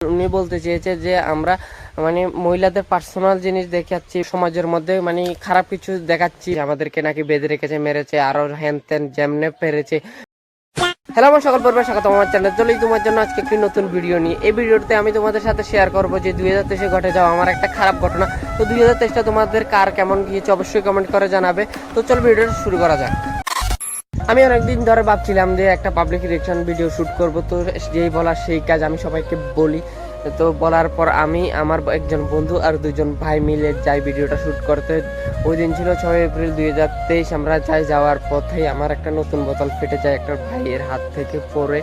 উনি বলতে চেয়েছে যে আমরা মহিলাদের পার্সোনাল জিনিস দেখাচ্ছি সমাজের মধ্যে, খারাপ কিছু দেখাচ্ছি, আমাদেরকে নাকি বেঁধে রেখেছে, মেরেছে, আরো হ্যান ত্যান যেমনে পেরেছে। হ্যালো আমার সকল পরিবার, স্বাগত আমার চ্যানেল। চলি তোমার জন্য আজকে একটি নতুন ভিডিও নিয়ে। এই ভিডিওতে আমি তোমাদের সাথে শেয়ার করবো যে 2023-এ ঘটে যাওয়া আমার একটা খারাপ ঘটনা। তো 2023টা তোমাদের কার কেমন গিয়েছে অবশ্যই কমেন্ট করে জানাবে। তো চল ভিডিওটা শুরু করা যাক। আমি অনেকদিন ধরে ভাবছিলাম যে একটা পাবলিক রিঅ্যাকশন ভিডিও শুট করব, তো যেই বলার সেই কাজ, আমি সবাইকে বলি। তো বলার পর আমি আমার একজন বন্ধু আর দুজন ভাই মিলে যাই ভিডিওটা শ্যুট করতে। ওই দিন ছিল 6 এপ্রিল 2023। আমরা যাওয়ার পথেই আমার একটা নতুন বোতল ফেটে যায় একটা ভাইয়ের হাত থেকে পড়ে।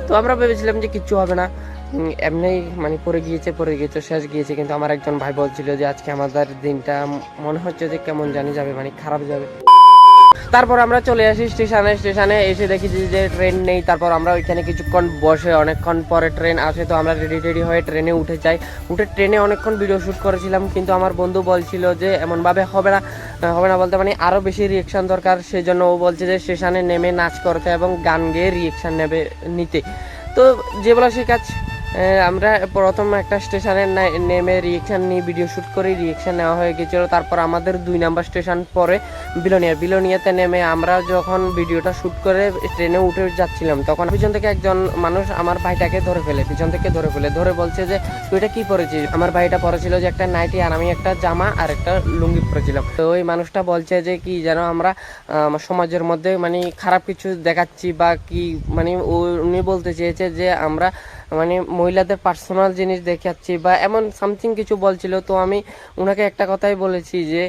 তো আমরা ভেবেছিলাম যে কিচ্ছু হবে না, এমনি পড়ে গিয়েছে শেষ গিয়েছে। কিন্তু আমার একজন ভাই বলছিল যে আজকে আমাদের দিনটা মনে হচ্ছে যে কেমন জানি যাবে, খারাপ যাবে। তারপর আমরা চলে আসি স্টেশনে এসে দেখি যে ট্রেন নেই। তারপর আমরা ওইখানে কিছুক্ষণ বসে, অনেকক্ষণ পরে ট্রেন আসে। তো আমরা রেডি হয়ে ট্রেনে উঠে যাই। ট্রেনে অনেকক্ষণ ভিডিও শ্যুট করেছিলাম, কিন্তু আমার বন্ধু বলছিল যে এমনভাবে হবে না বলতে আরও বেশি রিঅ্যাকশন দরকার। সেই জন্য ও বলছে যে স্টেশনে নেমে নাচ করতে এবং গান গেয়ে রিঅ্যাকশন নিতে। তো যে বলা সে কাজ, আমরা প্রথম একটা স্টেশনে নেমে রিঅ্যাকশান নিয়ে ভিডিও শ্যুট করে রিঅ্যাকশান নেওয়া হয়ে গেছিলো। তারপর আমাদের 2 নম্বর স্টেশন পরে বিলোনিয়াতে নেমে আমরা যখন ভিডিওটা শ্যুট করে ট্রেনে উঠে যাচ্ছিলাম, তখন পিছন থেকে একজন মানুষ আমার ভাইটাকে পিছন থেকে ধরে বলছে যে তুই এটা কী পরেছিস। আমার ভাইটা পরেছিল যে একটা নাইটি, আর আমি একটা জামা আর একটা লুঙ্গি পরেছিলাম। তো ওই মানুষটা বলছে যে কি যেন আমরা সমাজের মধ্যে খারাপ কিছু দেখাচ্ছি বা কি, উনি বলতে চেয়েছে যে আমরা মহিলাদের পার্সোনাল জিনিস দেখাচ্ছি বা এমন সামথিং কিছু বলছিল। তো আমি ওনাকে একটা কথাই বলেছি যে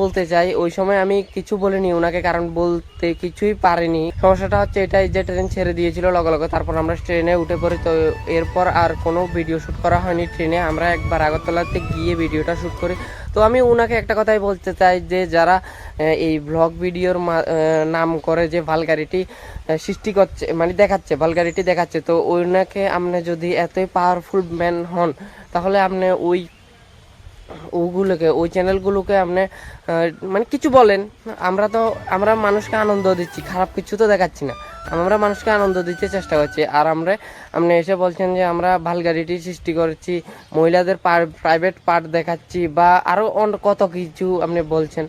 বলতে চাই, ওই সময় আমি কিছু বলিনি ওনাকে, কারণ বলতে কিছুই পারিনি। সমস্যাটা হচ্ছে এটাই যে ট্রেন ছেড়ে দিয়েছিল লগে। তারপর আমরা ট্রেনে উঠে পড়ি। তো এরপর আর কোনো ভিডিও শ্যুট করা হয়নি ট্রেনে। আমরা একবার আগরতলাতে গিয়ে ভিডিওটা শ্যুট করি। তো আমি ওনাকে একটা কথাই বলতে চাই যে যারা এই ব্লগ ভিডিওর নাম করে যে ভালগারিটি সৃষ্টি করছে, ভালগারিটি দেখাচ্ছে, তো ওনাকে আপনি যদি এতই পাওয়ারফুল ম্যান হন, তাহলে আপনি ওই চ্যানেলগুলোকে আপনি কিছু বলেন। আমরা মানুষকে আনন্দ দিচ্ছি, খারাপ কিছু তো দেখাচ্ছি না, আমরা মানুষকে আনন্দ দিতে চেষ্টা করছি। আর আপনি এসে বলছেন যে আমরা ভালগারিটি সৃষ্টি করছি, মহিলাদের প্রাইভেট পার্ট দেখাচ্ছি বা আরও কত কিছু আপনি বলছেন।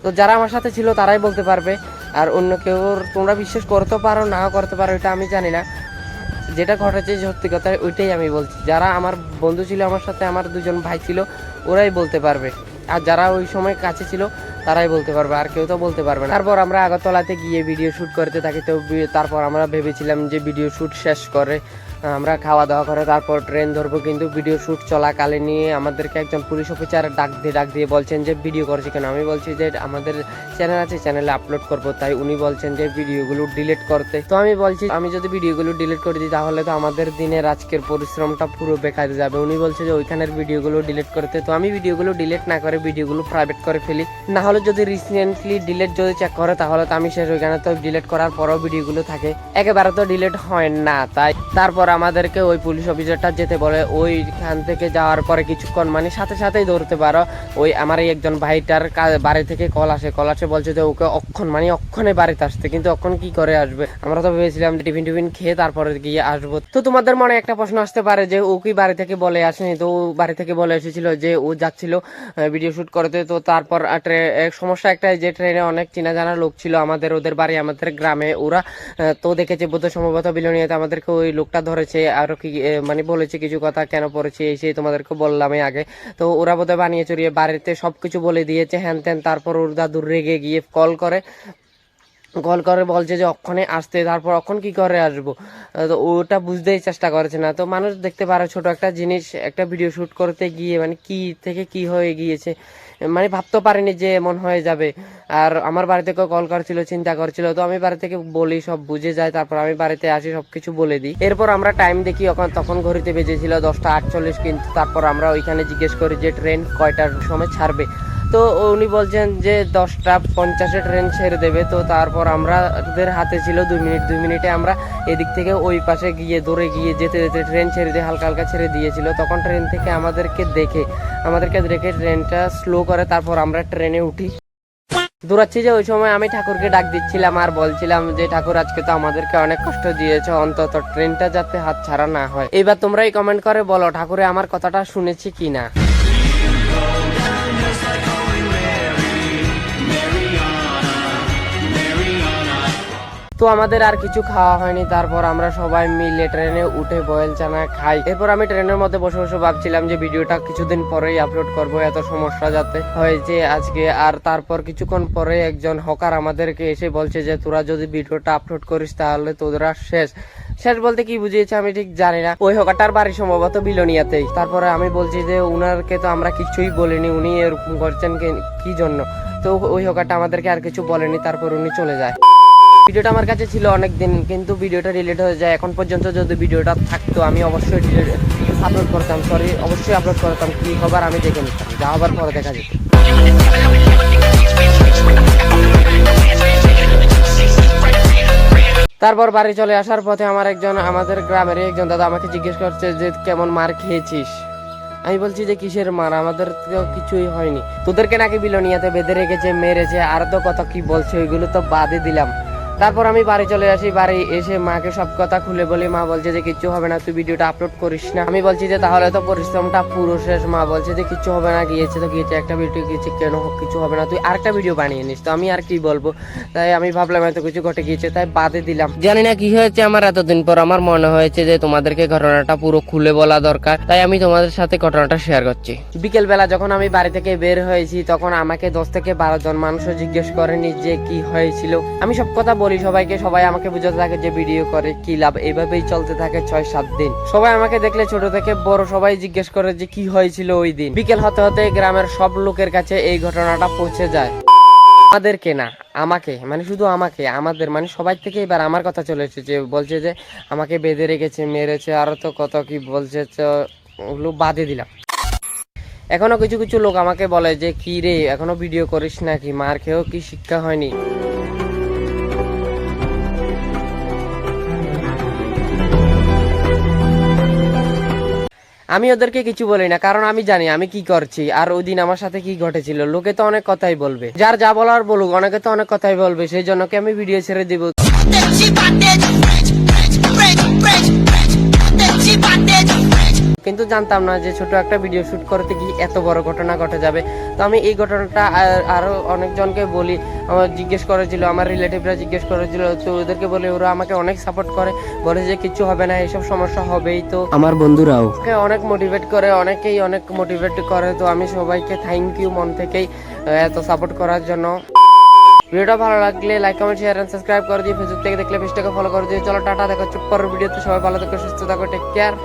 তো যারা আমার সাথে ছিল তারাই বলতে পারবে, আর অন্য কেউ তোমরা বিশ্বাস করতে পারো না করতে পারো এটা আমি জানি না। যেটা ঘটেছে সত্যি কথা ওইটাই আমি বলছি। যারা আমার বন্ধু ছিল আমার সাথে, আমার 2জন ভাই ছিল, ওরাই বলতে পারবে। আর যারা ওই সময় কাছে ছিল তারাই বলতে পারবে, আর কেউ তো বলতে পারবে না। তারপর আমরা আগরতলাতে গিয়ে ভিডিও শ্যুট করতে থাকি। তো তারপর আমরা ভেবেছিলাম যে ভিডিও শ্যুট শেষ করে আমরা খাওয়া দাওয়া করে তারপর ট্রেন ধরবো। কিন্তু ভিডিও শ্যুট চলাকালীনই আমাদেরকে একজন পুলিশ অফিসার ডাক দিয়ে বলছেন যে ভিডিও করছি কেন। আমি বলছি যে আমাদের চ্যানেল আছে, চ্যানেলে আপলোড করবো। তাই উনি বলছেন যে ভিডিওগুলো ডিলিট করতে। তো আমি বলছি আমি যদি ভিডিওগুলো ডিলিট করে দিই তাহলে তো আমাদের দিনের আজকের পরিশ্রমটা পুরো বেকার যাবে। উনি বলছে যে ওইখানের ভিডিওগুলো ডিলিট করতে। তো আমি ভিডিওগুলো ডিলিট না করে ভিডিওগুলো প্রাইভেট করে ফেলি। না হলে যদি রিসেন্টলি ডিলিট যদি চেক করে তাহলে তো আমি শেষ। ওইখানে তো ডিলিট করার পরেও ভিডিওগুলো থাকে, একেবারে তো ডিলিট হয় না। তারপর আমাদেরকে ওই পুলিশ অফিসারটা যেতে বলে। ওইখান থেকে যাওয়ার পরে কিছুক্ষণ সাথেই ধরতে পারো। ওই আমার এই একজন ভাইটার বাড়ি থেকে কল আসে বলছে যে ওকে অক্ষণে বাড়িতে আসতে। কিন্তু অক্ষণ কি করে আসবে? আমরা তো ভেবেছিলাম টিফিন খেয়ে তারপরে গিয়ে আসবো। তো তোমাদের মনে একটা প্রশ্ন আসতে পারে যে ও কি বাড়ি থেকে বলে আসেনি? তো ও বাড়ি থেকে বলে এসেছিল যে ও যাচ্ছিল ভিডিও শুট করতে। তো তারপর সমস্যা একটাই যে ট্রেনে অনেক চেনা জানা লোক ছিল, ওদের বাড়ি আমাদের গ্রামে। ওরা তো দেখেছে বোধ সম্ভবত বিলোনিয়াতে আমাদেরকে ওই লোকটা ধরেছে, আরো কি বলেছে কিছু কথা, কেন পড়েছে এই সেই তোমাদেরকে বললামই আগে। তো ওরা বোধহয় বানিয়ে চড়িয়ে বাড়িতে সবকিছু বলে দিয়েছে হ্যান ত্যান। তারপর ওর দাদুর রেগে গিয়ে কল করে বলছে যে অক্ষণে আসতে। তারপর অক্ষণ কি করে আসবো? তো ওটা বুঝতেই চেষ্টা করেছে না। তো মানুষ দেখতে পারে ছোট একটা জিনিস, একটা ভিডিও শ্যুট করতে গিয়ে কি থেকে কি হয়ে গিয়েছে, ভাবতে পারিনি যে এমন হয়ে যাবে। আর আমার বাড়ি থেকেও কল করছিল, চিন্তা করছিল। তো আমি বাড়ি থেকে বলি, সব বুঝে যায়। তারপর আমি বাড়িতে আসি, সবকিছু বলে দিই। এরপর আমরা টাইম দেখি, তখন ঘড়িতে বেজেছিল 10:48। কিন্তু তারপর আমরা ওইখানে জিজ্ঞেস করি যে ট্রেন কয়টার সময় ছাড়বে। তো উনি বলছেন যে 10:50-এ ট্রেন ছেড়ে দেবে। তো তারপর আমাদের হাতে ছিল 2 মিনিটে আমরা এদিক থেকে ওই পাশে দৌড়ে গিয়ে যেতে ট্রেন ছেড়ে দিয়ে হালকা ছেড়ে দিয়েছিল। তখন ট্রেন থেকে আমাদেরকে দেখে ট্রেনটা স্লো করে তারপর আমরা ট্রেনে উঠি। দৌড়াচ্ছি যে ওই সময় আমি ঠাকুরকে ডাক দিচ্ছিলাম আর বলছিলাম যে ঠাকুর আজকে তো আমাদেরকে অনেক কষ্ট দিয়েছে, অন্তত ট্রেনটা যাতে হাত ছাড়া না হয়। এবার তোমরাই কমেন্ট করে বলো ঠাকুরে আমার কথাটা শুনেছি কিনা। তো আমাদের আর কিছু খাওয়া হয়নি, তারপর আমরা সবাই মিলে ট্রেনে উঠে বয়েল চানা খাই। এরপর আমি ট্রেনের মধ্যে বসে বসে ভাবছিলাম যে ভিডিওটা কিছুদিন পরেই আপলোড করব, এত সমস্যা যাতে হয়েছে আজকে। আর তারপর কিছুক্ষণ পরে একজন হকার আমাদেরকে এসে বলছে যে তোরা যদি ভিডিওটা আপলোড করিস তাহলে তোরা শেষ বলতে কি বুঝিয়েছে আমি ঠিক জানি না। ওই হকারটার বাড়ি সম্ভবত বিলোনিয়াতেই। তারপরে আমি বলছি যে উনারকে তো আমরা কিছুই বলিনি, উনি এরকম করছেন কি জন্য। তো ওই হকারটা আমাদেরকে আর কিছু বলেনি, তারপর উনি চলে যায়। ভিডিওটা আমার কাছে ছিল অনেক দিন, কিন্তু ভিডিওটা ডিলিট হয়ে যায়। এখন পর্যন্ত যদি ভিডিওটা থাকতো আমি অবশ্যই আপলোড করতাম, অবশ্যই আপলোড করতাম। কি হবার আমি দেখে নিতাম, যা হবার পরে দেখা যেত। তারপর বাড়ি চলে আসার পথে আমাদের গ্রামের একজন দাদা আমাকে জিজ্ঞেস করছে যে কেমন মার খেয়েছিস। আমি বলছি যে কিসের মার, আমাদের তো কিছুই হয়নি, তোদেরকে নাকি বিলোনিয়াতে বেঁধে রেখেছে, মেরেছে, আর তো কত কি বলছে, ওইগুলো তো বাদে দিলাম। তারপর আমি বাড়ি চলে আসি। বাড়ি এসে মাকে সব কথা খুলে বলি। মা বলছে যে কিচ্ছু হবে না, তুই ভিডিওটা আপলোড করিস না। আমি বলছি যে তাহলে তো পরিশ্রমটা পুরো শেষ। মা বলছে যে কিচ্ছু হবে না, গিয়েছে তো গিয়েছে, একটা ভিডিও গিয়েছে, কেন কিছু হবে না, তুই আরেকটা ভিডিও বানিয়ে নিস। তো আমি আর কি বলবো, তাই আমি ভাবলাম এত কিছু ঘটে গিয়েছে, তাই বাদে দিলাম। জানি না কি হয়েছে আমার, এতদিন পর আমার মনে হয়েছে যে তোমাদেরকে ঘটনাটা পুরো খুলে বলা দরকার, তাই আমি তোমাদের সাথে ঘটনাটা শেয়ার করছি। বিকেল বেলা যখন আমি বাড়ি থেকে বের হয়েছি তখন আমাকে 10 থেকে 12 জন মানুষও জিজ্ঞেস করেনি যে কি হয়েছিল। আমি সব কথা বলি সবাইকে, সবাই আমাকে বুঝাতে থাকে যে ভিডিও করে কি লাভ। এইভাবেই চলতে থাকে 6-7 দিন। সবাই আমাকে দেখলে ছোট থেকে বড় সবাই জিজ্ঞেস করে যে কি হয়েছিল ওই দিন। বিকেল হতে হতে গ্রামের সব লোকের কাছে এই ঘটনাটা পৌঁছে যায়। আমাদেরকে না, আমাকে, মানে শুধু আমাকে, আমাদের মানে সবাই থেকে এবার আমার কথা চলে এসেছে। বলছে যে আমাকে বেঁধে রেখেছে, মেরেছে, আরো তো কত কি বলছে, তো ওগুলো বাদে দিলাম। এখনো কিছু কিছু লোক আমাকে বলে যে কি রে এখনো ভিডিও করিস নাকি, মার খেয়েও কি শিক্ষা হয়নি। আমি ওদেরকে কিছু বলি না, কারণ আমি জানি আমি কি করছি আর ওই দিন আমার সাথে কি ঘটেছিল। লোকে তো অনেক কথাই বলবে, যার যা বলার বলুক, অনেকে তো অনেক কথাই বলবে, সেই জন্য কি আমি ভিডিও ছেড়ে দিব। কিন্তু জানতাম না যে ছোট একটা ভিডিও শুট করতে গিয়ে এত বড় ঘটনা ঘটে যাবে। তো আমি এই ঘটনাটা আরো অনেকজনকে বলি, আমার জিজ্ঞেস করেছিল, আমার রিলেটিভরা জিজ্ঞেস করেছিল, তো ওদেরকে বলে ওরা আমাকে অনেক সাপোর্ট করে, বলে যে কিছু হবে না, এইসব সমস্যা হবেই। তো আমার বন্ধুরাও অনেক মোটিভেট করে, অনেকেই অনেক মোটিভেট করে। তো আমি সবাইকে থ্যাংক ইউ মন থেকেই এত সাপোর্ট করার জন্য। ভিডিওটা ভালো লাগলে like comment share and subscribe করে দিয়ে, ফেসবুক থেকে দেখলে পেজটাকে ফলো করে দিয়ে। চলো টাটা, দেখা হচ্ছে পরের ভিডিওতে। সবাই ভালো থাকো, সুস্থ থাকো, টেক কেয়ার।